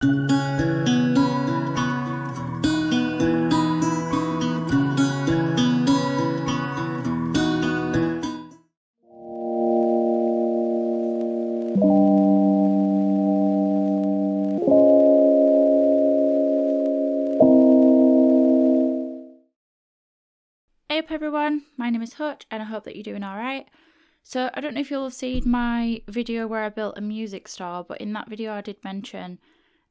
Hey up everyone, my name is Hutch and I hope that you're doing alright. So I don't know if you'll have seen my video where I built a music store, but in that video I did mention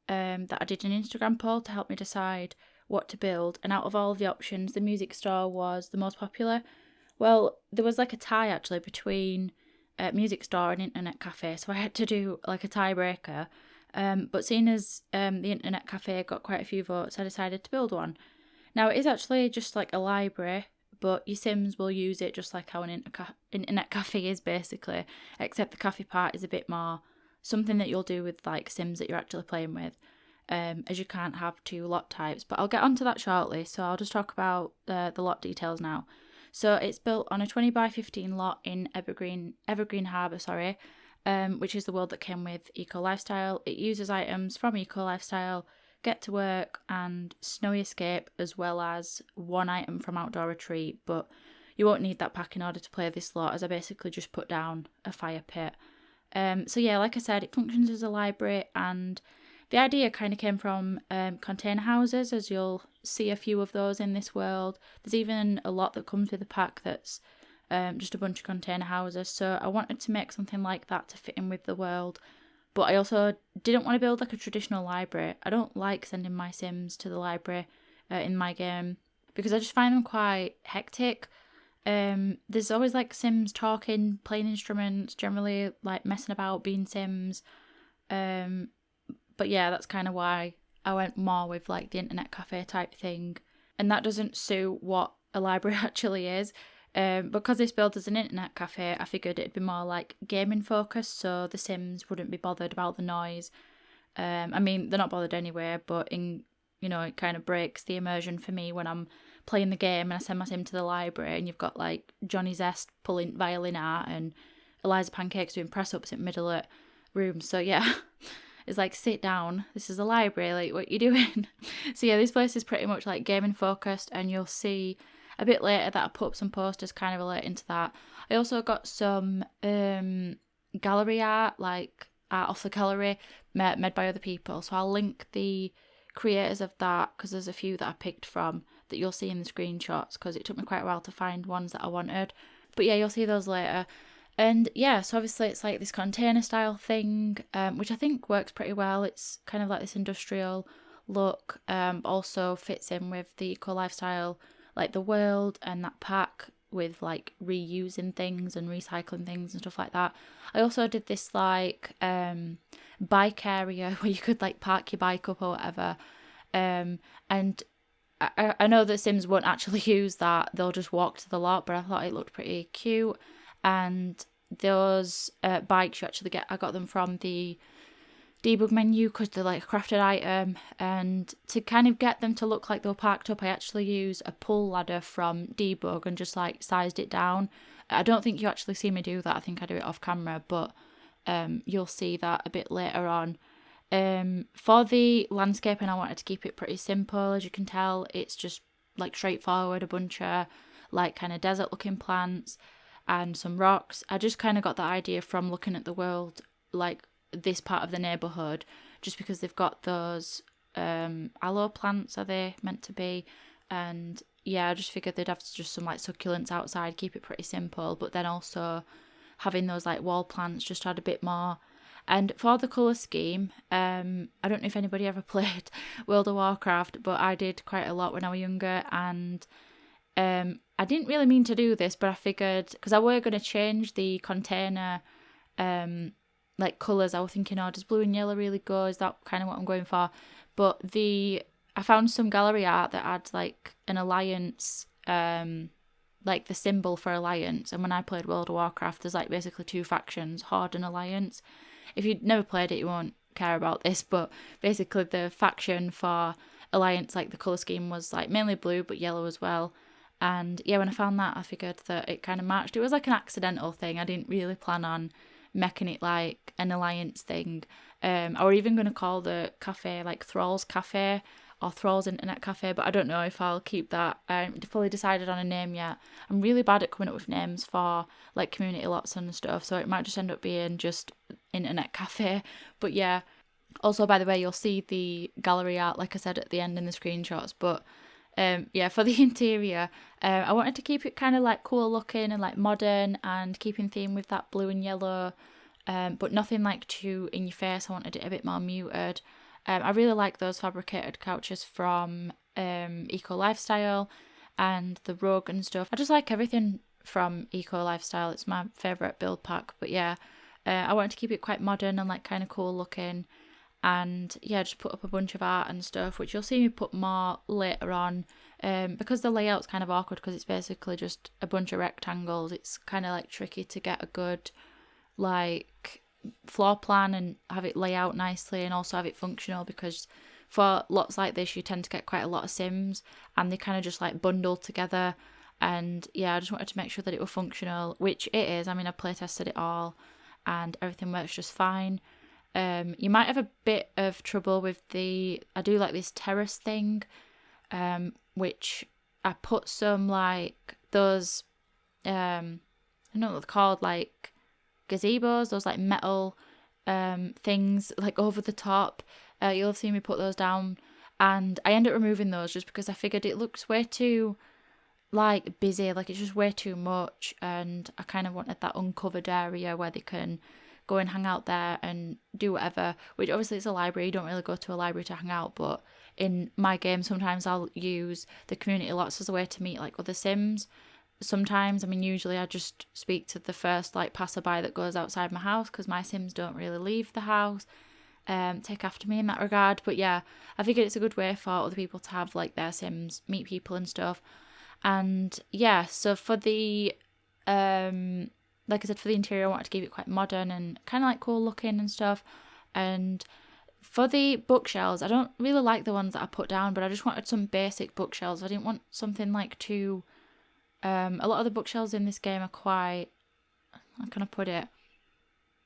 that I did an Instagram poll to help me decide what to build, and out of all of the options the music store was the most popular. Well, there was like a tie actually between music store and internet cafe, so I had to do like a tiebreaker. But seeing as the internet cafe got quite a few votes, I decided to build one. Now it is actually just like a library, but your Sims will use it just like how an internet cafe is basically, except the cafe part is a bit more something that you'll do with like Sims that you're actually playing with, as you can't have two lot types. But I'll get onto that shortly, so I'll just talk about the lot details now. So it's built on a 20 by 15 lot in Evergreen Harbour, which is the world that came with Eco Lifestyle. It uses items from Eco Lifestyle, Get to Work and Snowy Escape, as well as one item from Outdoor Retreat, but you won't need that pack in order to play this lot, as I basically just put down a fire pit. So yeah, like I said, it functions as a library, and the idea kind of came from container houses, as you'll see a few of those in this world. There's even a lot that comes with a pack that's just a bunch of container houses, so I wanted to make something like that to fit in with the world. But I also didn't want to build like a traditional library. I don't like sending my Sims to the library in my game because I just find them quite hectic. There's always like Sims talking, playing instruments, generally like messing about, being Sims. But yeah, that's kind of why I went more with like the internet cafe type thing. And that doesn't suit what a library actually is. Because this build is an internet cafe, I figured it'd be more like gaming focused, so the Sims wouldn't be bothered about the noise. I mean, they're not bothered anyway, but it kind of breaks the immersion for me when I'm playing the game and I send my Sim to the library and you've got like Johnny Zest pulling violin art and Eliza Pancakes doing press ups in middle of rooms. So yeah, it's like, sit down, this is a library, like what you doing? So yeah, this place is pretty much like gaming focused, and you'll see a bit later that I put up some posters kind of relating to that. I also got some gallery art, like art off the gallery, made by other people. So I'll link the creators of that, because there's a few that I picked from that you'll see in the screenshots, because it took me quite a while to find ones that I wanted. But yeah, you'll see those later. And yeah, so obviously it's like this container style thing, which I think works pretty well. It's kind of like this industrial look, also fits in with the eco lifestyle, like the world and that pack, with like reusing things and recycling things and stuff like that. I also did this like bike area where you could like park your bike up or whatever, and I know that Sims won't actually use that, they'll just walk to the lot, but I thought it looked pretty cute. And those bikes you actually get, I got them from the debug menu because they're like a crafted item, and to kind of get them to look like they were parked up, I actually used a pull ladder from debug and just like sized it down. I don't think you actually see me do that, I think I do it off camera, but you'll see that a bit later on. For the landscaping, I wanted to keep it pretty simple. As you can tell, it's just like straightforward, a bunch of like kind of desert looking plants and some rocks. I just kind of got that idea from looking at the world, like this part of the neighbourhood, just because they've got those aloe plants, are they meant to be? And yeah, I just figured they'd have just some like succulents outside, keep it pretty simple, but then also having those like wall plants just add a bit more. And for the colour scheme, I don't know if anybody ever played World of Warcraft, but I did quite a lot when I was younger, and I didn't really mean to do this, but I figured, because I were going to change the container like colours, I was thinking, oh, does blue and yellow really go? Is that kind of what I'm going for? But I found some gallery art that had like an alliance, like the symbol for alliance. And when I played World of Warcraft, there's like basically two factions, Horde and Alliance. If you'd never played it, you won't care about this, but basically the faction for Alliance, like the colour scheme was like mainly blue but yellow as well. And yeah, when I found that, I figured that it kind of matched. It was like an accidental thing. I didn't really plan on making it like an Alliance thing. I were even going to call the cafe like Thrall's Cafe or Thrall's Internet Cafe, but I don't know if I'll keep that. I haven't fully decided on a name yet. I'm really bad at coming up with names for like community lots and stuff, so it might just end up being just Internet Cafe. But yeah, also, by the way, you'll see the gallery art, like I said, at the end in the screenshots. But yeah, for the interior, I wanted to keep it kind of like cool looking and like modern and keep in theme with that blue and yellow, but nothing like too in your face. I wanted it a bit more muted. I really like those fabricated couches from Eco Lifestyle and the rug and stuff. I just like everything from Eco Lifestyle. It's my favourite build pack. But yeah, I wanted to keep it quite modern and like kind of cool looking. And yeah, just put up a bunch of art and stuff, which you'll see me put more later on, because the layout's kind of awkward because it's basically just a bunch of rectangles. It's kind of like tricky to get a good like floor plan and have it lay out nicely and also have it functional, because for lots like this you tend to get quite a lot of Sims and they kind of just like bundle together. And yeah, I just wanted to make sure that it was functional, which it is. I mean, I've play tested it all and everything works just fine. You might have a bit of trouble with I do like this terrace thing, which I put some like those, I don't know what they're called, like gazebos, those like metal things like over the top. You'll have seen me put those down, and I ended up removing those just because I figured it looks way too like busy, like it's just way too much, and I kind of wanted that uncovered area where they can go and hang out there and do whatever, which obviously it's a library. You don't really go to a library to hang out, but in my game sometimes I'll use the community lots as a way to meet like other Sims. Sometimes, I mean, usually I just speak to the first like passerby that goes outside my house, because my Sims don't really leave the house, take after me in that regard. But yeah, I figured it's a good way for other people to have like their Sims meet people and stuff. And yeah, so for the like I said, for the interior, I wanted to keep it quite modern and kind of like cool looking and stuff. And for the bookshelves, I don't really like the ones that I put down, but I just wanted some basic bookshelves. I didn't want something like too... a lot of the bookshelves in this game are quite... How can I put it?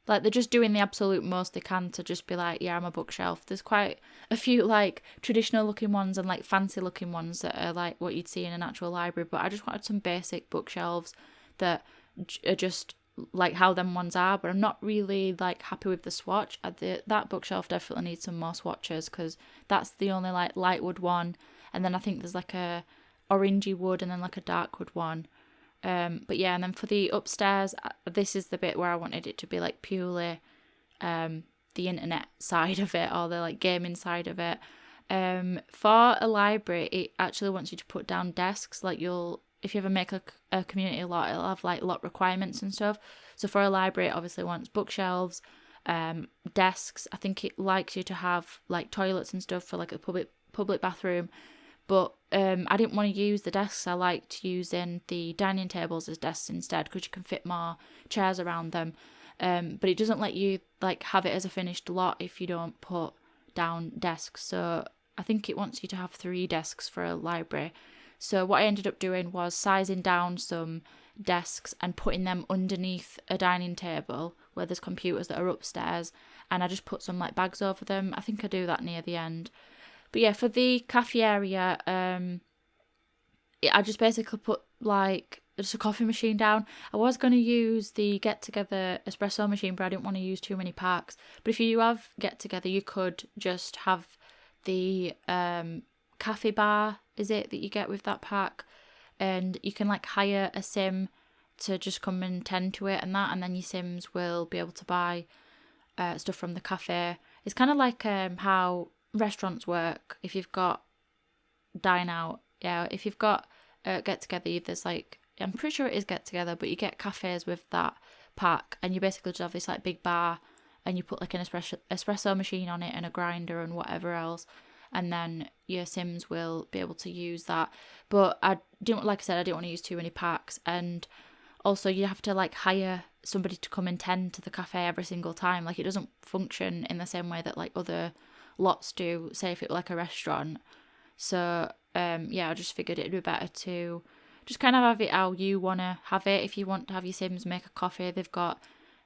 Like, they're just doing the absolute most they can to just be like, yeah, I'm a bookshelf. There's quite a few, like, traditional looking ones and, like, fancy looking ones that are, like, what you'd see in an actual library. But I just wanted some basic bookshelves that are just like how them ones are, but I'm not really like happy with the swatch. That bookshelf definitely needs some more swatches, because that's the only like light wood one, and then I think there's like a orangey wood and then like a dark wood one. But yeah, and then for the upstairs, this is the bit where I wanted it to be like purely the internet side of it, or the like gaming side of it. For a library, it actually wants you to put down desks. Like if you ever make a community lot, it'll have like lot requirements and stuff. So for a library, it obviously wants bookshelves, desks. I think it likes you to have like toilets and stuff for like a public bathroom. But I didn't want to use the desks. I liked using the dining tables as desks instead, because you can fit more chairs around them. But it doesn't let you like have it as a finished lot if you don't put down desks. So I think it wants you to have 3 desks for a library. So what I ended up doing was sizing down some desks and putting them underneath a dining table where there's computers that are upstairs, and I just put some like bags over them. I think I do that near the end. But yeah, for the cafe area, I just basically put like just a coffee machine down. I was going to use the Get Together espresso machine, but I didn't want to use too many packs. But if you have Get Together, you could just have the cafe bar, is it, that you get with that pack, and you can like hire a Sim to just come and tend to it and that, and then your Sims will be able to buy stuff from the cafe. It's kind of like how restaurants work. If you've got dine out, yeah, if you've got Get Together, there's like, I'm pretty sure it is Get Together, but you get cafes with that pack, and you basically just have this like big bar, and you put like an espresso machine on it and a grinder and whatever else, and then your Sims will be able to use that. But I didn't, like I said, I didn't want to use too many packs, and also you have to like hire somebody to come and tend to the cafe every single time. Like, it doesn't function in the same way that like other lots do, say if it were like a restaurant. So yeah, I just figured it'd be better to just kind of have it how you want to have it. If you want to have your Sims make a coffee, they've got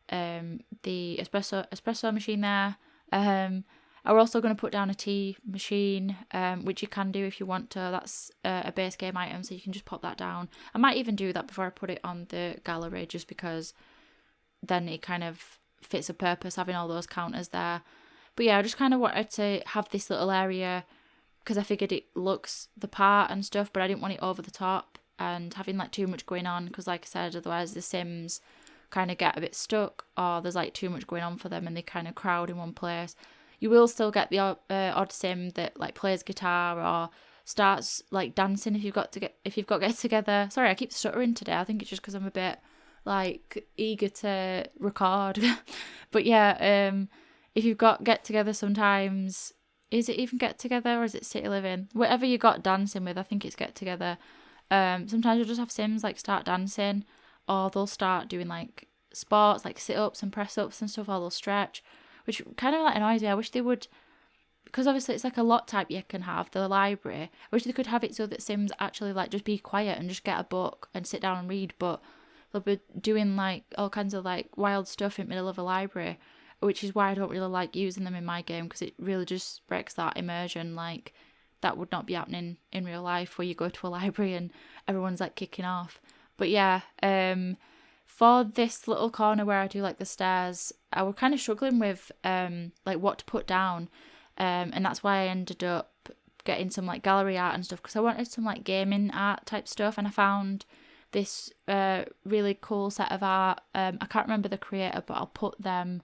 the espresso machine there, I'm also going to put down a tea machine, which you can do if you want to. That's a base game item, so you can just pop that down. I might even do that before I put it on the gallery, just because then it kind of fits a purpose having all those counters there. But yeah, I just kind of wanted to have this little area because I figured it looks the part and stuff, but I didn't want it over the top and having like too much going on, because like I said, otherwise the Sims kind of get a bit stuck, or there's like too much going on for them and they kind of crowd in one place. You will still get the odd Sim that like plays guitar or starts like dancing if you've got get together. Sorry, I keep stuttering today. I think it's just because I'm a bit like eager to record. But yeah, if you've got get together sometimes, is it even get together or is it city living? Whatever you got dancing with, I think it's get together. Sometimes you'll just have Sims like start dancing, or they'll start doing like sports like sit-ups and press-ups and stuff, or they'll stretch, which kind of like annoys me. I wish they would, because obviously it's like a lot type you can have, the library. I wish they could have it so that Sims actually like just be quiet and just get a book and sit down and read, but they'll be doing like all kinds of like wild stuff in the middle of a library, which is why I don't really like using them in my game, because it really just breaks that immersion. Like, that would not be happening in real life, where you go to a library and everyone's like kicking off. But yeah, for this little corner where I do like the stairs, I was kind of struggling with like what to put down, and that's why I ended up getting some like gallery art and stuff, because I wanted some like gaming art type stuff, and I found this really cool set of art. I can't remember the creator, but I'll put them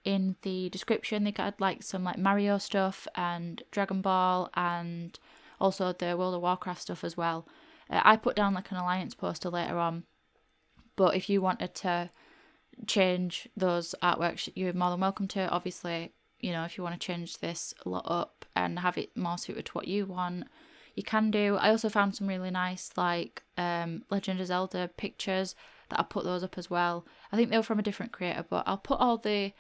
in the description. They got like some like Mario stuff and Dragon Ball, and also the World of Warcraft stuff as well. I put down like an alliance poster later on, but if you wanted to change those artworks, you're more than welcome to. Obviously, you know, if you want to change this a lot up and have it more suited to what you want, you can do. I also found some really nice like Legend of Zelda pictures that I put those up as well. I think they were from a different creator, but I'll put all the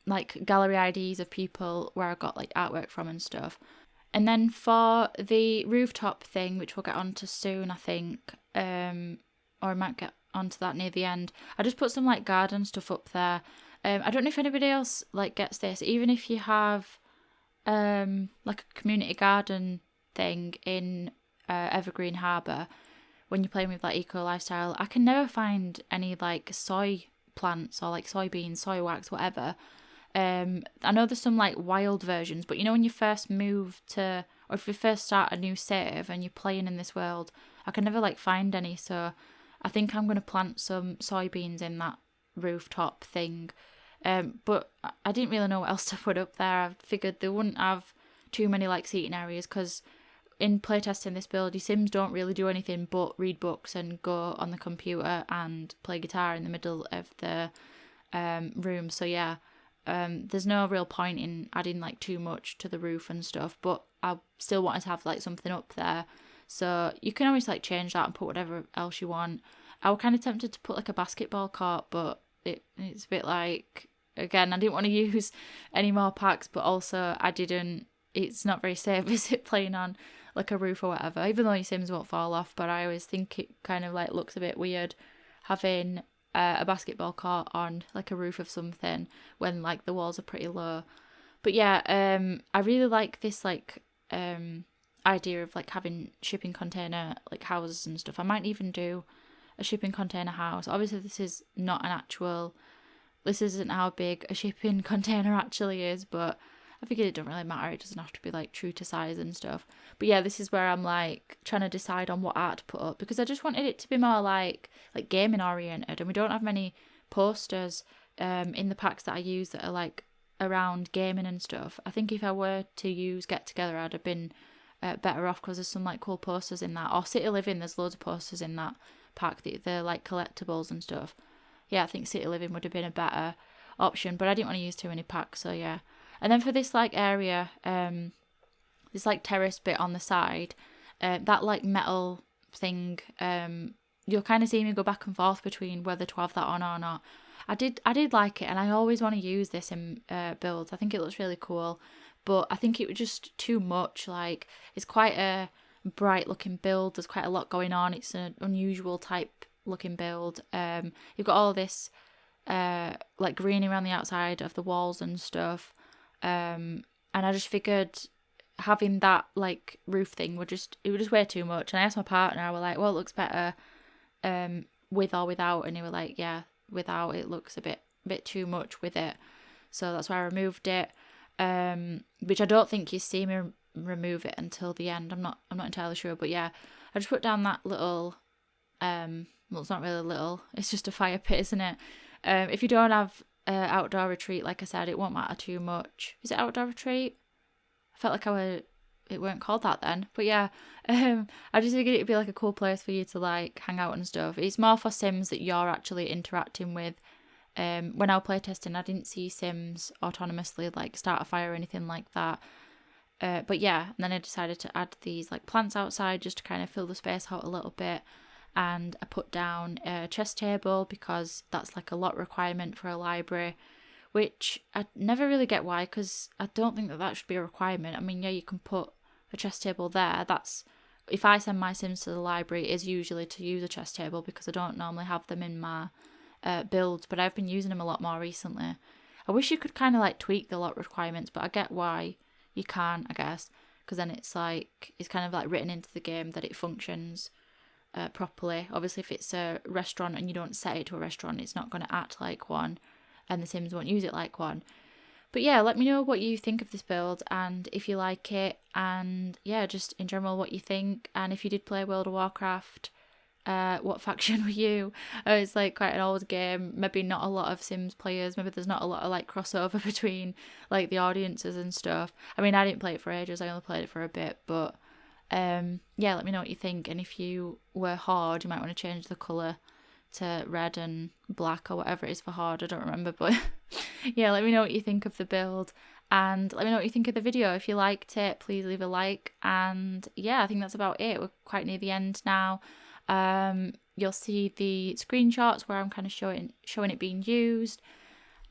like gallery IDs of people where I got like artwork from and stuff. And then for the rooftop thing, which we'll get onto soon, I think, or I might get onto that near the end, I just put some like garden stuff up there. I don't know if anybody else like gets this, even if you have like a community garden thing in Evergreen Harbour, when you're playing with like eco lifestyle, I can never find any like soy plants or like soybeans, soy wax, whatever. I know there's some like wild versions, but you know when you first move to, or if you first start a new save and you're playing in this world, I can never like find any, so I think I'm going to plant some soybeans in that rooftop thing. But I didn't really know what else to put up there. I figured they wouldn't have too many like seating areas, because in playtesting this build, your Sims don't really do anything but read books and go on the computer and play guitar in the middle of the room. So yeah, there's no real point in adding like too much to the roof and stuff, but I still wanted to have like something up there. So you can always like change that and put whatever else you want. I was kind of tempted to put like a basketball court, but it's a bit like, again, I didn't want to use any more packs, but also it's not very safe, is it, playing on like a roof or whatever, even though your Sims won't fall off. But I always think it kind of like looks a bit weird having a basketball court on like a roof of something when like the walls are pretty low. But yeah, I really like this like idea of like having shipping container like houses and stuff. I might even do a shipping container house. Obviously this isn't how big a shipping container actually is, but I figured it doesn't really matter. It doesn't have to be like true to size and stuff. But yeah, this is where I'm like trying to decide on what art to put up, because I just wanted it to be more like gaming oriented, and we don't have many posters in the packs that I use that are like around gaming and stuff. I think if I were to use Get Together, I'd have been better off, because there's some like cool posters in that. Or City Living, there's loads of posters in that pack that they're like collectibles and stuff. Yeah, I think City Living would have been a better option, but I didn't want to use too many packs, so yeah. And then for this like area, this like terrace bit on the side, that like metal thing, you'll kind of see me go back and forth between whether to have that on or not. I did like it, and I always want to use this in builds. I think it looks really cool, but I think it was just too much. Like, it's quite a bright looking build. There's quite a lot going on. It's an unusual type looking build. You've got all this like greenery around the outside of the walls and stuff. And I just figured having that like roof thing it was just way too much. And I asked my partner, I was like, well, it looks better with or without, and he was like, yeah, without, it looks a bit too much with it. So that's why I removed it, which I don't think you see me remove it until the end. I'm not entirely sure, but yeah, I just put down that little well, it's not really little, it's just a fire pit, isn't it? If you don't have outdoor retreat, like I said, it won't matter too much. Is it outdoor retreat? I felt like it weren't called that then, but yeah, I just figured it'd be like a cool place for you to like hang out and stuff. It's more for Sims that you're actually interacting with. When I was playtesting, I didn't see Sims autonomously like start a fire or anything like that. But yeah, and then I decided to add these like plants outside just to kind of fill the space out a little bit. And I put down a chess table because that's like a lot requirement for a library, which I never really get why, because I don't think that should be a requirement. I mean, yeah, you can put a chess table there. That's, if I send my Sims to the library, it is usually to use a chess table because I don't normally have them in my builds, but I've been using them a lot more recently. I wish you could kind of like tweak the lot requirements, but I get why you can't, I guess, because then it's like, it's kind of like written into the game that it functions properly. Obviously, if it's a restaurant and you don't set it to a restaurant, it's not going to act like one, and the Sims won't use it like one. But yeah, let me know what you think of this build and if you like it, and yeah, just in general what you think. And if you did play World of Warcraft, what faction were you? It's like quite an old game, maybe not a lot of Sims players, maybe there's not a lot of like crossover between like the audiences and stuff. I mean, I didn't play it for ages, I only played it for a bit, but yeah, let me know what you think. And if you were Horde, you might want to change the colour to red and black or whatever it is for Horde, I don't remember, but yeah, let me know what you think of the build, and let me know what you think of the video. If you liked it, please leave a like, and yeah, I think that's about it. We're quite near the end now. You'll see the screenshots where I'm kind of showing it being used,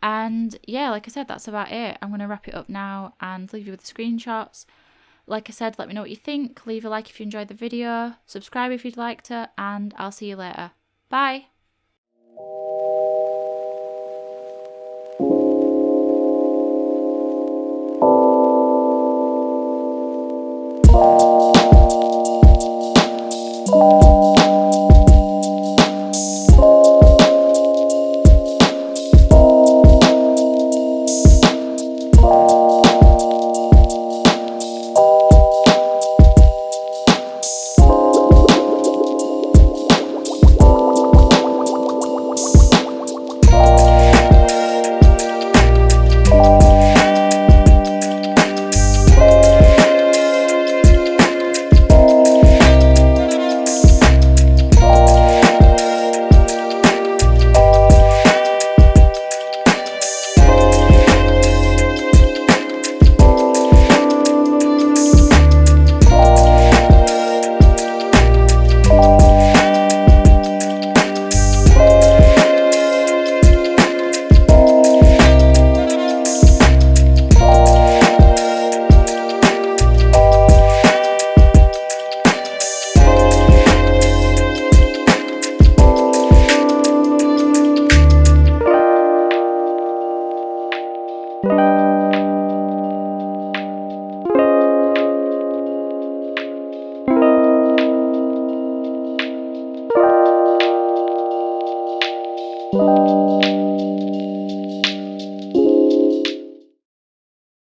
and yeah, like I said, that's about it. I'm going to wrap it up now and leave you with the screenshots. Like I said, let me know what you think, leave a like if you enjoyed the video, subscribe if you'd like to, and I'll see you later. Bye!